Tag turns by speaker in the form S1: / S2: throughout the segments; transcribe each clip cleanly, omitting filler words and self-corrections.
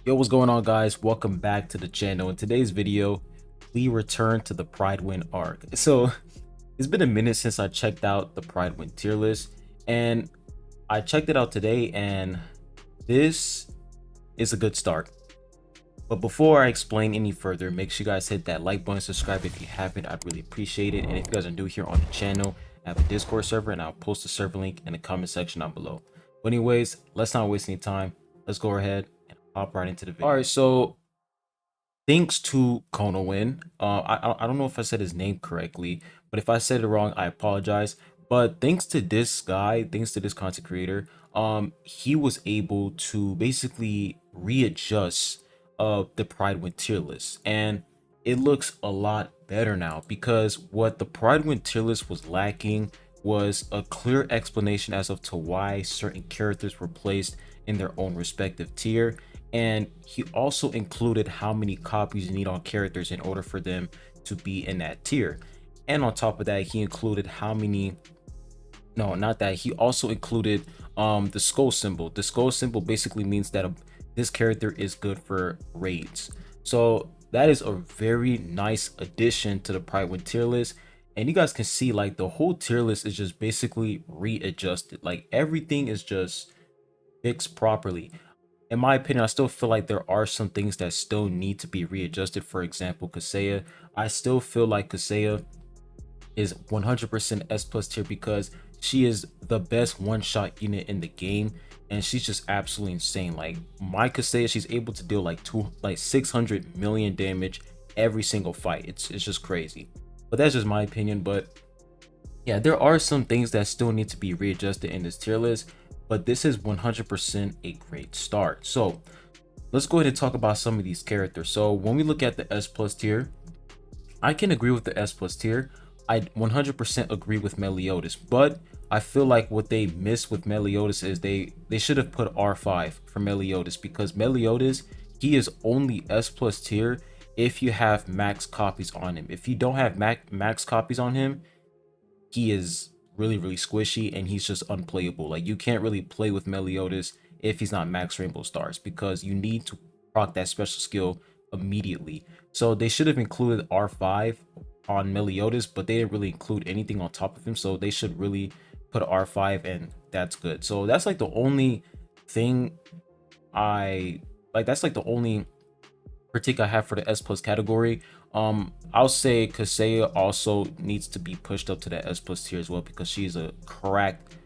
S1: Yo, what's going on, guys? Welcome back to the channel. In today's video, we return to the Pride arc. So it's been a minute since I checked out the Pride tier list, and I checked it out today, and this is a good start. But before I explain any further, make sure you guys hit that like button, subscribe if you haven't. I'd really appreciate it. And if you guys are new here on the channel, I have a Discord server, and I'll post the server link in the comment section down below. But anyways, let's not waste any time. Let's go ahead and hop right into the video. All right, so thanks to Konowin. I don't know if I said his name correctly, but if I said it wrong, I apologize. But thanks to this guy, thanks to this content creator, he was able to basically readjust the Pride tier list, and it looks a lot better now, because what the Pride tier list was lacking was a clear explanation as of to why certain characters were placed in their own respective tier. And he also included how many copies you need on characters in order for them to be in that tier. And on top of that, he included how many, no, not that, he also included the skull symbol. The skull symbol basically means that this character is good for raids. So that is a very nice addition to the Pride tier list. And you guys can see, like, the whole tier list is just basically readjusted. Like, everything is just fixed properly. In my opinion, I still feel like there are some things that still need to be readjusted. For example, Kaseya. I still feel like Kaseya is 100% S plus tier, because she is the best one-shot unit in the game, and she's just absolutely insane. Like, my Kaseya, she's able to deal like 600 million damage every single fight. It's just crazy. But that's just my opinion. But yeah, there are some things that still need to be readjusted in this tier list, but this is 100% a great start. So let's go ahead and talk about some of these characters. So when we look at the S plus tier, I can agree with the S plus tier. I 100% agree with Meliodas, but I feel like what they missed with Meliodas is they should have put R5 for Meliodas, because Meliodas, he is only S plus tier if you have max copies on him. If you don't have max copies on him, he is really squishy, and he's just unplayable. Like, you can't really play with Meliodas if he's not max rainbow stars, because you need to proc that special skill immediately. So they should have included R5 on Meliodas, but they didn't really include anything on top of him. So they should really put R5, and that's good. So that's like the only thing I like. That's like the only critique I have for the S plus category. I'll say Kaseya also needs to be pushed up to the S plus tier as well, because she's a cracked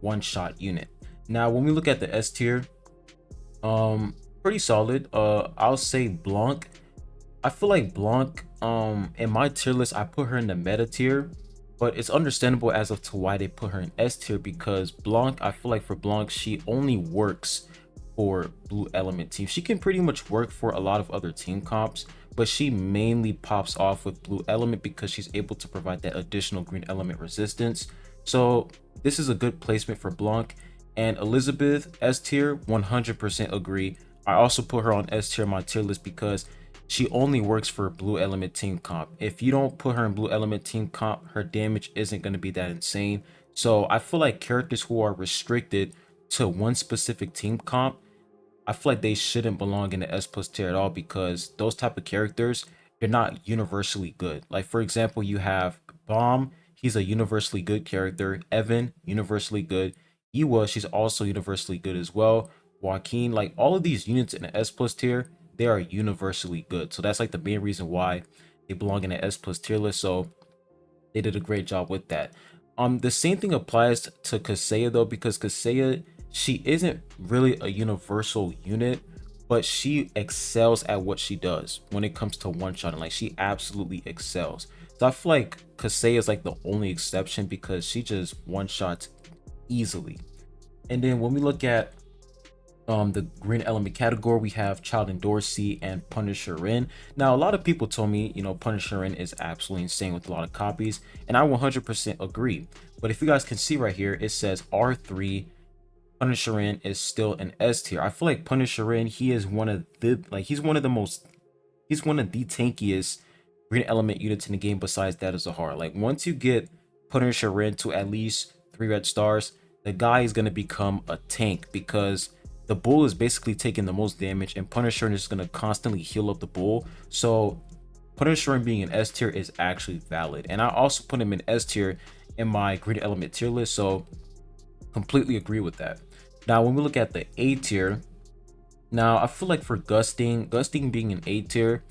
S1: one-shot unit. Now, when we look at the S tier, pretty solid. I'll say Blanc. I feel like Blanc, in my tier list, I put her in the meta tier, but it's understandable as of to why they put her in S tier, because Blanc, I feel like for Blanc, she only works for blue element team. She can pretty much work for a lot of other team comps, but she mainly pops off with blue element because she's able to provide that additional green element resistance. So this is a good placement for Blanc. And Elizabeth, S tier, 100% agree. I also put her on S tier in my tier list because she only works for blue element team comp. If you don't put her in blue element team comp, her damage isn't going to be that insane. So I feel like characters who are restricted to one specific team comp, I feel like they shouldn't belong in the S plus tier at all, because those type of characters, they're not universally good. Like, for example, you have Bomb, he's a universally good character. Evan, universally good. Iwa, she's also universally good as well. Joaquin, like, all of these units in the S plus tier, they are universally good. So that's like the main reason why they belong in the S plus tier list. So they did a great job with that. The same thing applies to Kaseya though, because Kaseya, she isn't really a universal unit, but she excels at what she does when it comes to one shot, and like, she absolutely excels. So I feel like Kaseya is like the only exception, because she just one shots easily. And then when we look at the green element category, we have Child and Dorsey and Punisher Rin. Now, a lot of people told me, Punisher Rin is absolutely insane with a lot of copies, and I 100% agree. But if you guys can see right here, it says R3. Punisher Rin is still an S tier. I feel like Punisher Rin, he is one of the, like, he's one of the tankiest green element units in the game, besides that of Zahara. Like, once you get Punisher Rin to at least 3 red stars, the guy is going to become a tank, because the bull is basically taking the most damage, and Punisher is going to constantly heal up the bull. So Punisher being an S tier is actually valid, and I also put him in S tier in my green element tier list, so completely agree with that. Now when we look at the A tier, now I feel like for Gusting being an A tier,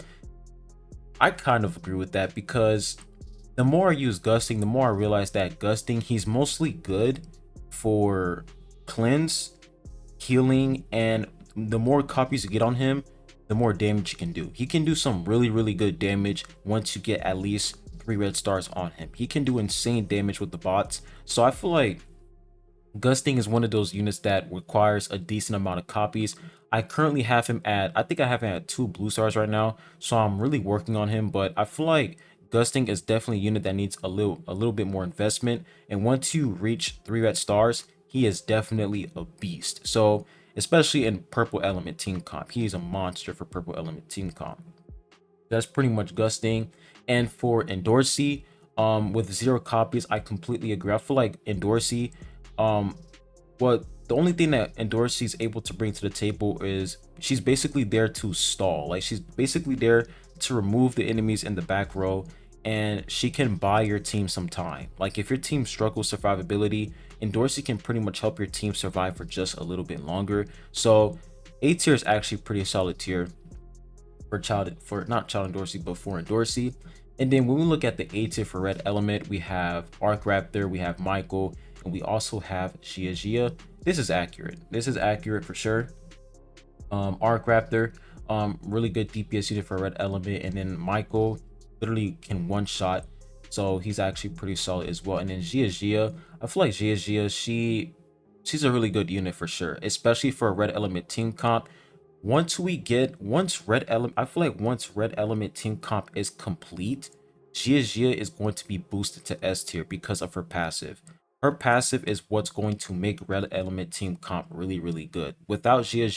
S1: I kind of agree with that, because the more I use Gusting, the more I realize that Gusting, he's mostly good for cleanse, healing, and the more copies you get on him, the more damage he can do. He can do some really good damage once you get at least 3 red stars on him. He can do insane damage with the bots. So I feel like Gusting is one of those units that requires a decent amount of copies. I currently have him at, I think I have him at 2 blue stars right now, so I'm really working on him, but I feel like Gusting is definitely a unit that needs a little bit more investment, and once you reach 3 red stars, he is definitely a beast. So especially in purple element team comp, he is a monster for purple element team comp. That's pretty much Gusting. And for Endorsi, with 0 copies, I completely agree. I feel like Endorsi, well, the only thing that Endorsi is able to bring to the table is she's basically there to stall. Like, she's basically there to remove the enemies in the back row, and she can buy your team some time. Like, if your team struggles survivability, Endorsi can pretty much help your team survive for just a little bit longer. So A tier is actually pretty solid tier for not Child Endorsi, but for Endorsi. And then when we look at the A tier for red element, we have Arc Raptor, we have Michael, and we also have Gia. This is accurate. This is accurate for sure. Arc Raptor, really good DPS unit for red element, and then Michael literally can one shot, so he's actually pretty solid as well. And then Gia, I feel like Gia, she's a really good unit for sure, especially for a red element team comp. Once red element, I feel like once red element team comp is complete, Gia is going to be boosted to S tier because of her passive. Her passive is what's going to make red element team comp really good. Without Gia,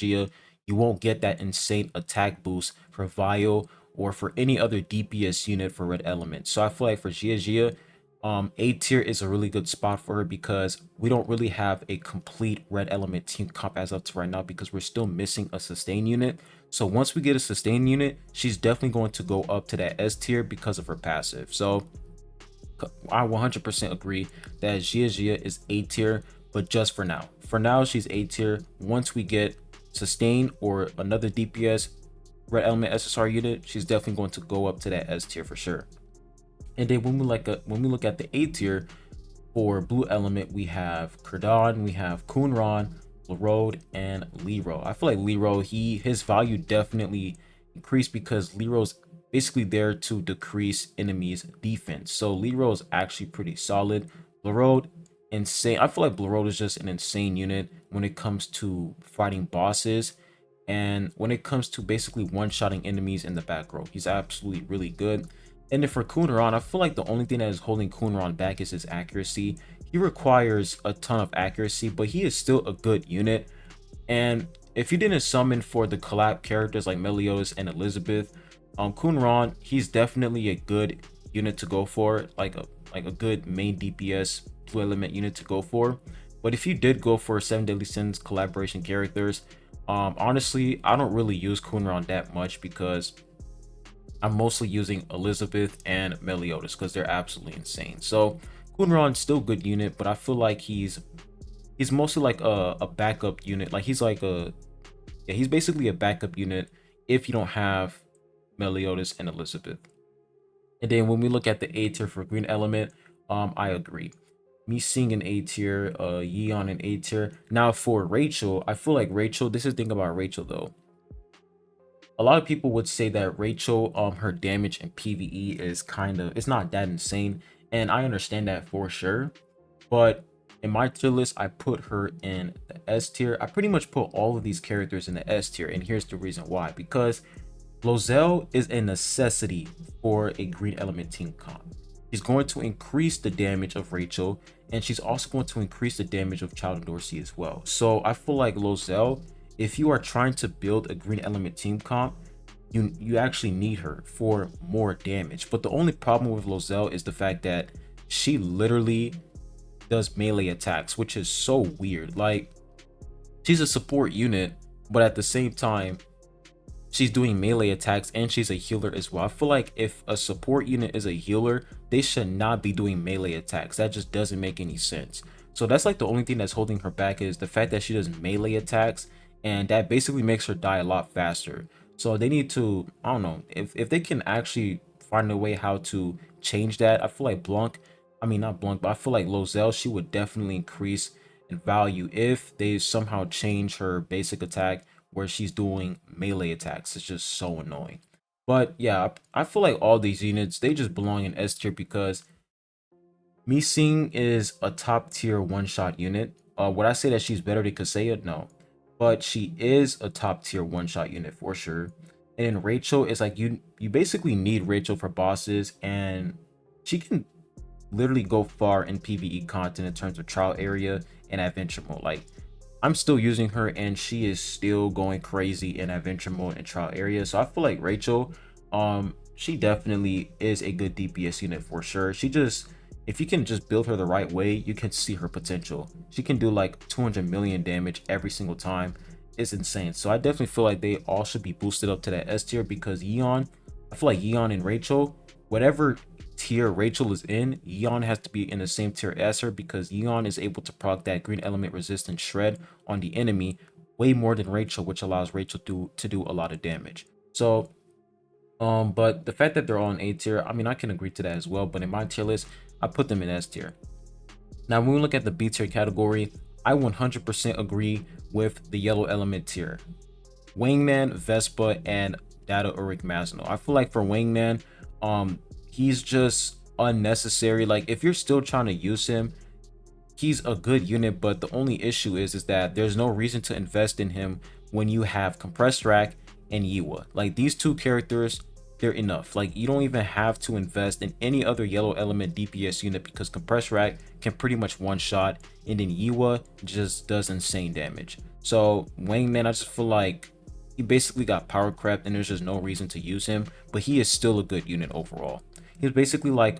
S1: you won't get that insane attack boost for Vile or for any other DPS unit for red element. So I feel like for Gia, A tier is a really good spot for her, because we don't really have a complete red element team comp as of right now, because we're still missing a sustain unit. So once we get a sustain unit, she's definitely going to go up to that S tier because of her passive. So I 100% agree that Gia is A tier, but just for now. For now, she's A tier. Once we get sustain or another DPS red element SSR unit, she's definitely going to go up to that S tier for sure. And then when we look at the A tier for blue element, we have Kerdon, we have Kunran, Lerode, and Lero. I feel like Lero, his value definitely increased because Lero's basically there to decrease enemies defense. So Lero is actually pretty solid. Lerode, insane. I feel like Lerode is just an insane unit when it comes to fighting bosses, and when it comes to basically one-shotting enemies in the back row. He's absolutely really good. And then for Kunran, I feel like the only thing that is holding Kunran back is his accuracy. He requires a ton of accuracy, but he is still a good unit. And if you didn't summon for the collab characters like Meliodas and Elizabeth, Kunran, he's definitely a good unit to go for, like a good main DPS blue element unit to go for. But if you did go for 7 Deadly Sins collaboration characters, honestly, I don't really use Kunran that much, because I'm mostly using Elizabeth and Meliodas because they're absolutely insane. So Kunran's still a good unit, but I feel like he's mostly like a backup unit. Like, he's basically a backup unit if you don't have Meliodas and Elizabeth. And then when we look at the A tier for green element, I agree. Me seeing an A tier, Yeon an A tier. Now for Rachel, I feel like Rachel, this is the thing about Rachel though. A lot of people would say that Rachel, her damage in PvE is it's not that insane, and I understand that for sure. But in my tier list, I put her in the S tier. I pretty much put all of these characters in the S tier, and here's the reason why. Because Lae'zel is a necessity for a green element team comp. She's going to increase the damage of Rachel, and she's also going to increase the damage of Child Endorsi as well. So I feel like Lae'zel, if you are trying to build a green element team comp, you actually need her for more damage. But the only problem with Lae'zel is the fact that she literally does melee attacks, which is so weird. Like, she's a support unit, but at the same time, she's doing melee attacks and she's a healer as well. I feel like if a support unit is a healer, they should not be doing melee attacks. That just doesn't make any sense. So that's like the only thing that's holding her back is the fact that she does melee attacks, and that basically makes her die a lot faster. So they need to, I don't know, if they can actually find a way how to change that. I feel like Blanc, I mean not Blanc, but I feel like Lozelle, she would definitely increase in value if they somehow change her basic attack where she's doing melee attacks. It's just so annoying. But yeah, I feel like all these units, they just belong in S tier because Missing is a top tier one-shot unit. Would I say that she's better than Kaseya? No. But she is a top tier one-shot unit for sure. And then Rachel is like you basically need Rachel for bosses, and she can literally go far in PvE content in terms of trial area and adventure mode. Like I'm still using her and she is still going crazy in adventure mode and trial area. So I feel like Rachel, she definitely is a good DPS unit for sure. She just, if you can just build her the right way, you can see her potential. She can do like 200 million damage every single time. It's insane. So I definitely feel like they all should be boosted up to that S tier because Yeon, I feel like Yeon and Rachel, whatever tier Rachel is in, Yeon has to be in the same tier as her because Yeon is able to proc that green element resistant shred on the enemy way more than Rachel, which allows Rachel to do a lot of damage. So but the fact that they're all in A tier, I mean I can agree to that as well, but in my tier list I put them in S tier. Now when we look at the B tier category, I 100% agree with the yellow element tier. Wingman, Vespa, and Data Uric Masno. I feel like for Wingman, he's just unnecessary. Like if you're still trying to use him, he's a good unit, but the only issue is that there's no reason to invest in him when you have Compressed Rack and Yiwa. Like these two characters, they're enough. Like you don't even have to invest in any other yellow element DPS unit because Compressed Rack can pretty much one shot, and then Yiwa just does insane damage. So Wangman, I just feel like he basically got power crept and there's just no reason to use him, but he is still a good unit overall. He's basically like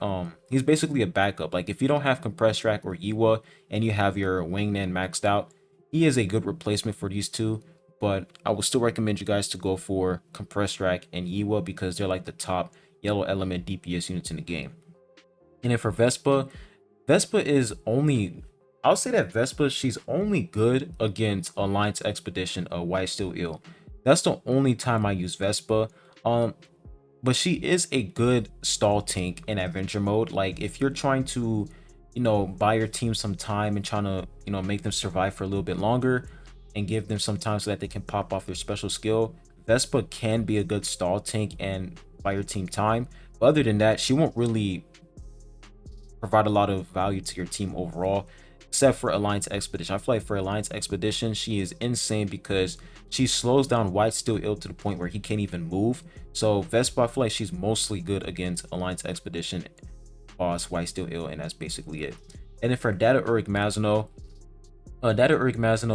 S1: he's basically a backup. Like if you don't have Compressed Rack or Iwa and you have your Wingman maxed out, he is a good replacement for these two. But I would still recommend you guys to go for Compressed Rack and Iwa because they're like the top yellow element DPS units in the game. And then for Vespa, Vespa is only, I'll say that Vespa, she's only good against Alliance Expedition of White Steel Eel. That's the only time I use Vespa. But she is a good stall tank in adventure mode. Like if you're trying to, buy your team some time and trying to, make them survive for a little bit longer and give them some time so that they can pop off their special skill, Vespa can be a good stall tank and buy your team time. But other than that, she won't really provide a lot of value to your team overall, except for Alliance Expedition. I feel like for Alliance Expedition, she is insane because she slows down White Steel Ill to the point where he can't even move. So Vespa, I feel like she's mostly good against Alliance Expedition, boss, White Steel Ill, and that's basically it. And then for Data Uric Mazino,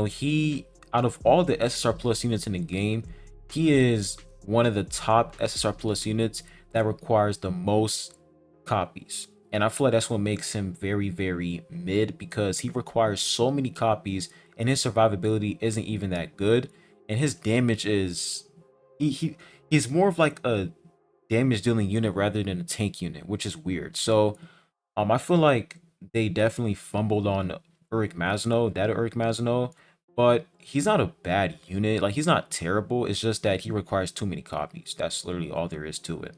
S1: he, out of all the SSR Plus units in the game, he is one of the top SSR Plus units that requires the most copies. And I feel like that's what makes him very, very mid because he requires so many copies and his survivability isn't even that good. And his damage is, he's more of like a damage dealing unit rather than a tank unit, which is weird. So I feel like they definitely fumbled on Uric Mazno, that Uric Mazno, but he's not a bad unit. Like he's not terrible. It's just that he requires too many copies. That's literally all there is to it.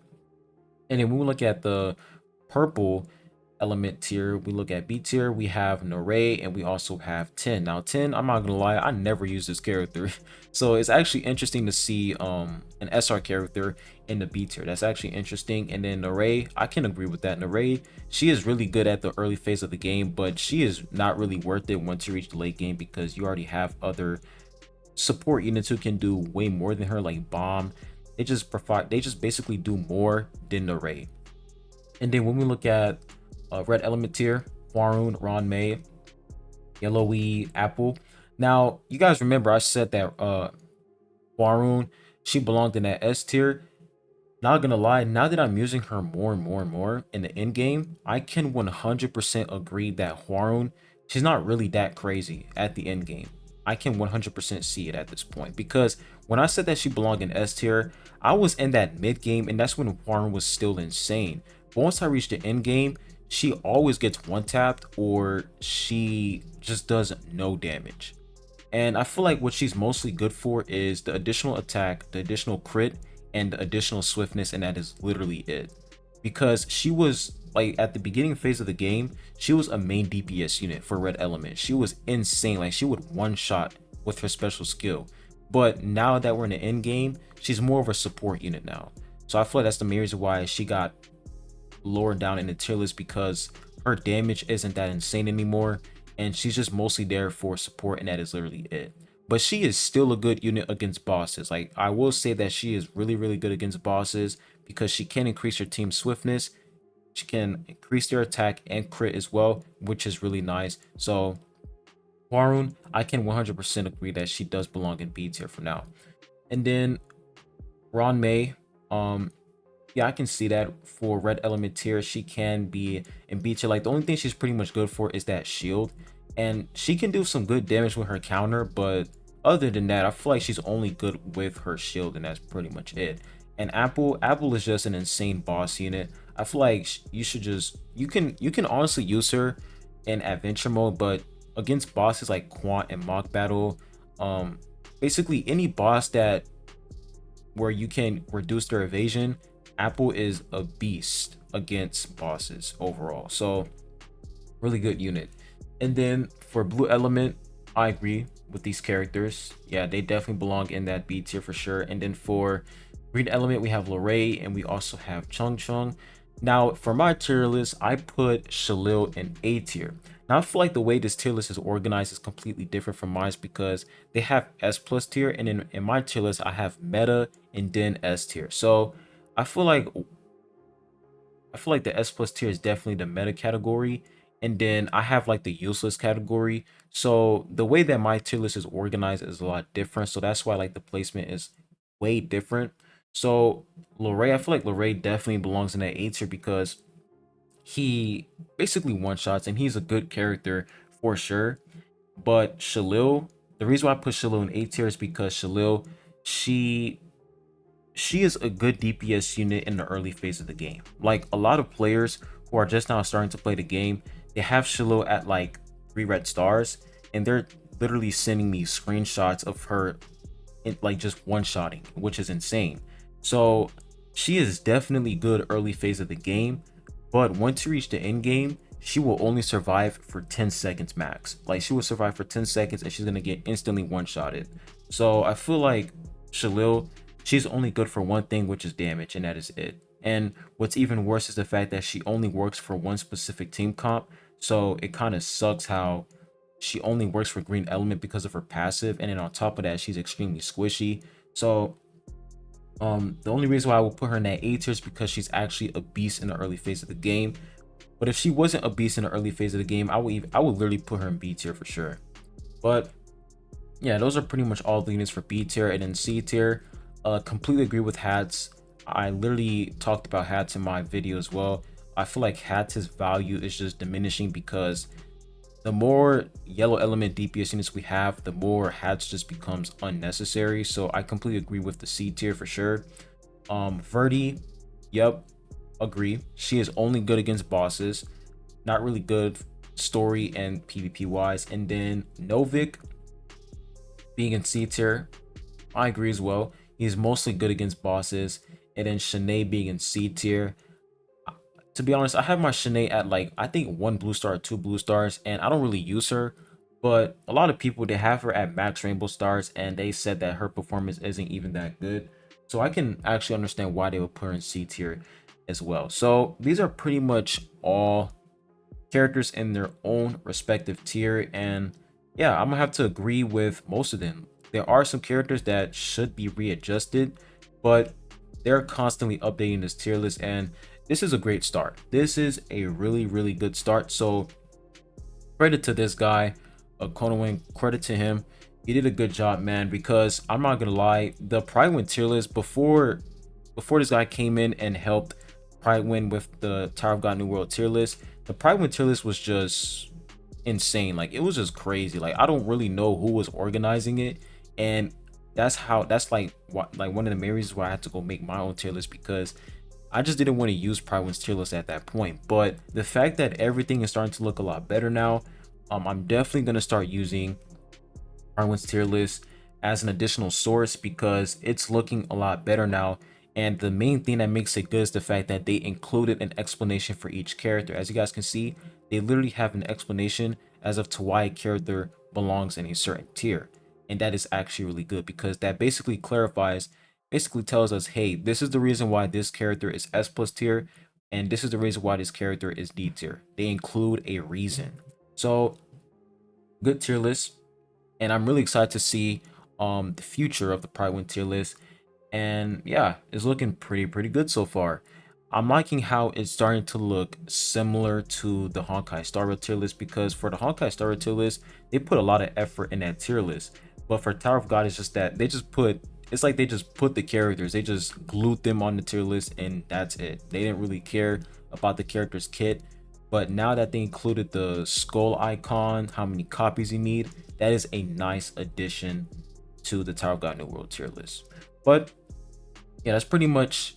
S1: And then when we look at the purple element tier, we look at B tier, we have Narae and we also have Ten. Now Ten, I'm not gonna lie, I never use this character. So it's actually interesting to see an SR character in the B tier. That's actually interesting. And then Narae, I can agree with that. Narae, she is really good at the early phase of the game, but she is not really worth it once you reach the late game because you already have other support units who can do way more than her, like Bomb. They just basically do more than Narae. And then when we look at red element tier, Hwaryun, Ron May, Yellowy, Apple. Now, you guys remember I said that Hwaryun, she belonged in that S tier. Not gonna lie, now that I'm using her more and more and more in the end game, I can 100% agree that Hwaryun, she's not really that crazy at the end game. I can 100% see it at this point, because when I said that she belonged in S tier, I was in that mid game, and that's when Hwoarang was still insane. But once I reached the end game, she always gets one tapped, or she just does no damage. And I feel like what she's mostly good for is the additional attack, the additional crit, and the additional swiftness, and that is literally it. Because she was like at the beginning phase of the game, she was a main DPS unit for Red Element. She was insane. Like she would one shot with her special skill. But now that we're in the end game, she's more of a support unit now. So I feel like that's the main reason why she got lower down in the tier list, because her damage isn't that insane anymore, and she's just mostly there for support, and that is literally it. But she is still a good unit against bosses. Like I will say that she is really good against bosses, because she can increase her team swiftness, she can increase their attack and crit as well, which is really nice. So Hwoarang, I can 100% agree that she does belong in B tier for now. And then Ruan Mei, yeah, I can see that for Red Element tier, she can be in B tier. Like the only thing she's pretty much good for is that shield, and she can do some good damage with her counter, but other than that, I feel like she's only good with her shield, and that's pretty much it. And Apple is just an insane boss unit. I feel like you should just you can honestly use her in adventure mode, but against bosses like Quant and Mock Battle, basically any boss that where you can reduce their evasion, Apple is a beast against bosses overall. So really good unit. And then for Blue Element, I agree with these characters. Yeah, they definitely belong in that B tier for sure. And then for Green Element, we have Lorray, and we also have Chung Chung. Now for my tier list, I put Shalil in A tier. Now I feel like the way this tier list is organized is completely different from mine, because they have S plus tier, and in my tier list I have meta and then S tier. So I feel like the S plus tier is definitely the meta category, and then I have like the useless category. So the way that my tier list is organized is a lot different. So that's why like the placement is way different. So Lorray, I feel like Lorray definitely belongs in that A tier, because he basically one shots and he's a good character for sure. But Shalil, the reason why I put Shalil in A tier is because Shalil, she is a good DPS unit in the early phase of the game. Like a lot of players who are just now starting to play the game, they have Shalil at like 3 red stars, and they're literally sending me screenshots of her like just one-shotting, which is insane. So she is definitely good early phase of the game, but once you reach the end game, she will only survive for 10 seconds max. Like she will survive for 10 seconds and she's gonna get instantly one-shotted. So I feel like Shalil, she's only good for one thing, which is damage, and that is it. And what's even worse is the fact that she only works for one specific team comp. So it kind of sucks how she only works for Green Element because of her passive, and then on top of that, she's extremely squishy. So the only reason why I will put her in that A tier is because she's actually a beast in the early phase of the game. But if she wasn't a beast in the early phase of the game, I would literally put her in B tier for sure. But yeah, those are pretty much all the units for B tier. And then C tier, completely agree with Hats. I literally talked about Hats in my video as well. I feel like Hats' value is just diminishing, because the more yellow element DPS units we have, the more Hats just becomes unnecessary. So I completely agree with the C tier for sure. Verdi, yep, agree. She is only good against bosses, not really good story and PvP wise. And then Novik being in C tier, I agree as well. He's mostly good against bosses. And then Shanae being in C tier. To be honest, I have my Shanae at like, I think 1 blue star or 2 blue stars, and I don't really use her. But a lot of people, they have her at max rainbow stars, and they said that her performance isn't even that good. So I can actually understand why they would put her in C tier as well. So these are pretty much all characters in their own respective tier, and yeah, I'm gonna have to agree with most of them. There are some characters that should be readjusted, but they're constantly updating this tier list, and this is a great start. This is a really good start. So credit to this guy, Konowin, credit to him. He did a good job, man, because I'm not gonna lie, the Pride tier list before this guy came in and helped Pride with the Tower of God New World tier list, the Pride tier list was just insane. Like it was just crazy. Like I don't really know who was organizing it, and that's like what like one of the main reasons why I had to go make my own tier list, because I just didn't want to use Pride1's tier list at that point. But the fact that everything is starting to look a lot better now, I'm definitely gonna start using Pride1's tier list as an additional source, because it's looking a lot better now. And the main thing that makes it good is the fact that they included an explanation for each character. As you guys can see, they literally have an explanation as of to why a character belongs in a certain tier. And that is actually really good, because that basically tells us, hey, this is the reason why this character is S plus tier, and this is the reason why this character is D tier. They include a reason. So good tier list, and I'm really excited to see the future of the Pride1 tier list. And yeah, it's looking pretty good so far. I'm liking how it's starting to look similar to the Honkai Star Rail tier list, because for the Honkai Star Rail tier list, they put a lot of effort in that tier list. But for Tower of God, it's just that they just put the characters, they just glued them on the tier list, and that's it. They didn't really care about the character's kit. But now that they included the skull icon, how many copies you need, that is a nice addition to the Tower of God New World tier list. But yeah, that's pretty much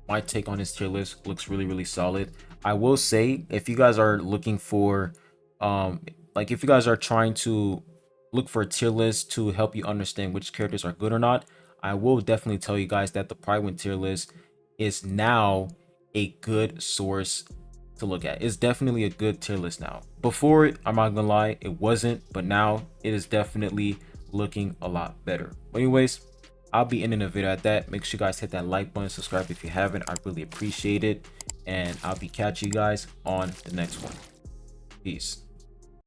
S1: my take on this tier list. Looks really solid. I will say, if you guys are looking for like if you guys are trying to look for a tier list to help you understand which characters are good or not, I will definitely tell you guys that the Pride1 tier list is now a good source to look at. It's definitely a good tier list now. Before, I'm not gonna lie, it wasn't, but now it is definitely looking a lot better. But anyways, I'll be ending the video at that. Make sure you guys hit that like button, subscribe if you haven't. I really appreciate it, and I'll be catching you guys on the next one. Peace.